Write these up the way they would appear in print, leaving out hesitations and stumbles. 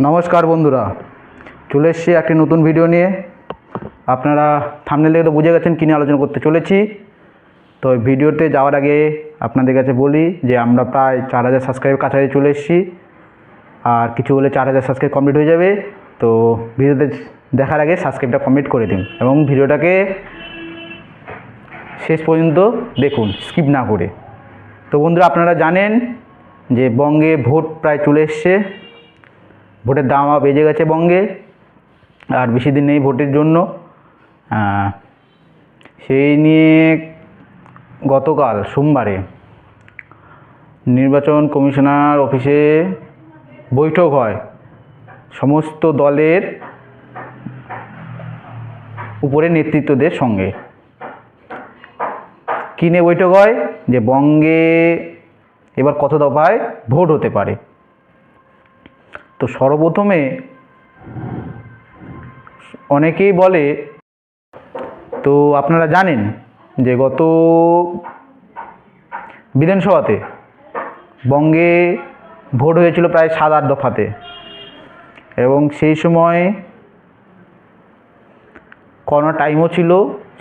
নমস্কার বন্ধুরা, চলে এসেছি একটি নতুন ভিডিও নিয়ে। আপনারা থাম্বনেল দেখে তো বুঝে গেছেন কী নিয়ে আলোচনা করতে চলেছি। তো ভিডিওতে যাওয়ার আগে আপনাদের কাছে বলি যে আমরা প্রায় 4000 সাবস্ক্রাইব কাছাকাছি চলে এসেছি, আর কিছু হলে 4000 সাবস্ক্রাইব কমপ্লিট হয়ে যাবে। তো ভিডিওতে দেখার আগে সাবস্ক্রাইবটা কমপ্লিট করে দিন এবং ভিডিওটাকে শেষ পর্যন্ত দেখুন, স্কিপ না করে। তো বন্ধুরা, আপনারা জানেন যে বঙ্গে ভোট প্রায় চলে এসছে, ভোটের দামও বেজে গেছে বঙ্গে, আর বেশি দিন নেই ভোটের জন্য। সেই নিয়ে গতকাল সোমবারে নির্বাচন কমিশনার অফিসে বৈঠক হয় সমস্ত দলের উপরে নেতৃত্বদের সঙ্গে। কী নিয়ে বৈঠক হয়? যে বঙ্গে এবার কত দফায় ভোট হতে পারে। তো সর্বপ্রথমে অনেকেই বলে, তো আপনারা জানেন যে গত বিধানসভাতে বঙ্গে ভোট হয়েছিল প্রায় 7-8 দফাতে, এবং সেই সময় করোনা টাইমও ছিল,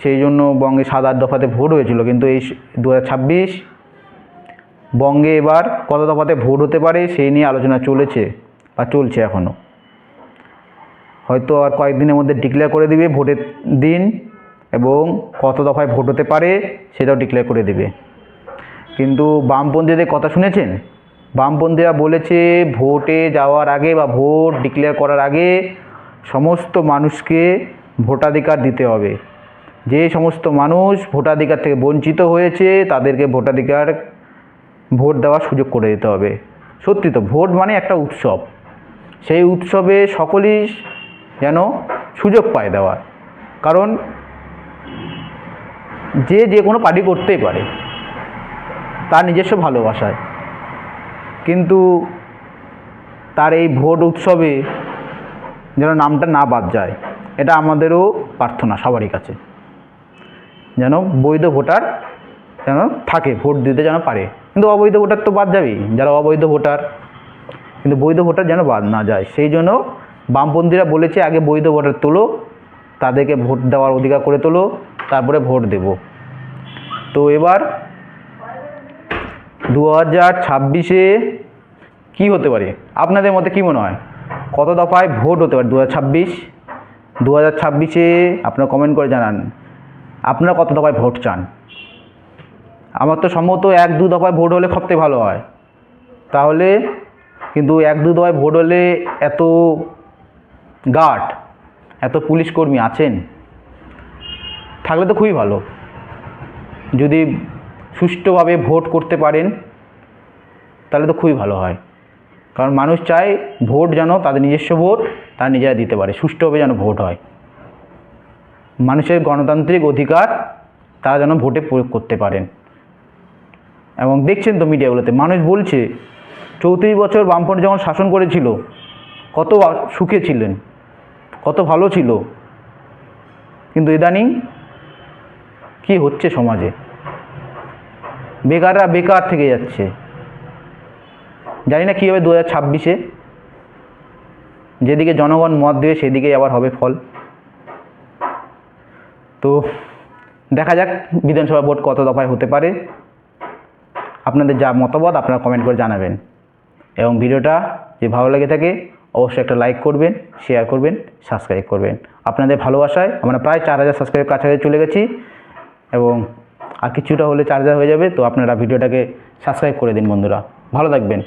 সেই জন্য বঙ্গে 7-8 দফাতে ভোট হয়েছিল। কিন্তু এই 2026 বঙ্গে এবার কত দফাতে ভোট হতে পারে সেই নিয়ে আলোচনা চলেছে বা চলছে এখনও। হয়তো আর কয়েকদিনের মধ্যে ডিক্লেয়ার করে দিবে ভোটের দিন এবং কত দফায় ভোট হতে পারে সেটাও ডিক্লেয়ার করে দেবে। কিন্তু বামপন্থীদের কথা শুনেছেন? বামপন্থীরা বলেছে ভোটে যাওয়ার আগে বা ভোট ডিক্লেয়ার করার আগে সমস্ত মানুষকে ভোটাধিকার দিতে হবে। যে সমস্ত মানুষ ভোটাধিকার থেকে বঞ্চিত হয়েছে তাদেরকে ভোট দেওয়ার সুযোগ করে দিতে হবে। সত্যি তো, ভোট মানে একটা উৎসব, সেই উৎসবে সকলেই যেন সুযোগ পায় দেওয়ার। কারণ যে কোনো পার্টি করতেই পারে তার নিজস্ব ভালোবাসায়, কিন্তু তার এই ভোট উৎসবে যেন নামটা না বাদ যায়, এটা আমাদেরও প্রার্থনা সবারই কাছে। যেন বৈধ ভোটার যেন থাকে, ভোট দিতে যেন পারে। কিন্তু অবৈধ ভোটার তো বাদ যাবেই, যারা অবৈধ ভোটার, কিন্তু বৈধ ভোটার যেন বাদ না যায়। সেই জন্য বামপন্থীরা বলেছে আগে বৈধ ভোটার তোলো, তাদেরকে ভোট দেওয়ার অধিকার করে তোলো, তারপরে ভোট দেব। তো এবার 2026-এ কী হতে পারে আপনাদের মতে? কী মনে হয় কত দফায় ভোট হতে পারে 2026-এ? আপনারা কমেন্ট করে জানান আপনারা কত দফায় ভোট চান। আমার তো সম্ভবত 1-2 দফায় ভোট হলে সবথেকে ভালো হয়। তাহলে কিন্তু 1-2 দফায় ভোট হলে এত গার্ড, এত পুলিশ কর্মী আছেন, থাকলে তো খুবই ভালো। যদি সুষ্ঠুভাবে ভোট করতে পারেন তাহলে তো খুবই ভালো হয়। কারণ মানুষ চায় ভোট যেন তাদের নিজস্ব ভোট তারা নিজেরা দিতে পারে, সুষ্ঠুভাবে যেন ভোট হয়। মানুষের গণতান্ত্রিক অধিকার তারা যেন ভোটে প্রয়োগ করতে পারেন। এবং দেখছেন তো মিডিয়াগুলোতে মানুষ বলছে 34 বছর বামফ্রন্ট যখন শাসন করেছিল কত সুখে ছিলেন, কত ভালো ছিল। কিন্তু ইদানিং কি হচ্ছে সমাজে? বেকাররা বেকার থেকে যাচ্ছে। জানি না কী হবে 2026-এ, যেদিকে জনগণ মত দেবে সেদিকেই আবার হবে ফল। তো দেখা যাক বিধানসভা ভোট কত দফায় হতে পারে। আপনাদের যা মতামত আপনারা কমেন্ট করে জানাবেন, এবং ভিডিওটা যে ভালো লেগে থাকে অবশ্যই একটা লাইক করবেন, শেয়ার করবেন, সাবস্ক্রাইব করবেন। আপনাদের ভালোবাসায় আমরা প্রায় 4000 সাবস্ক্রাইব কাছাকাছি চলে গেছি, এবং আর কিছুটা হলে 4000 হয়ে যাবে। তো আপনারা ভিডিওটাকে সাবস্ক্রাইব করে দিন বন্ধুরা। ভালো থাকবেন।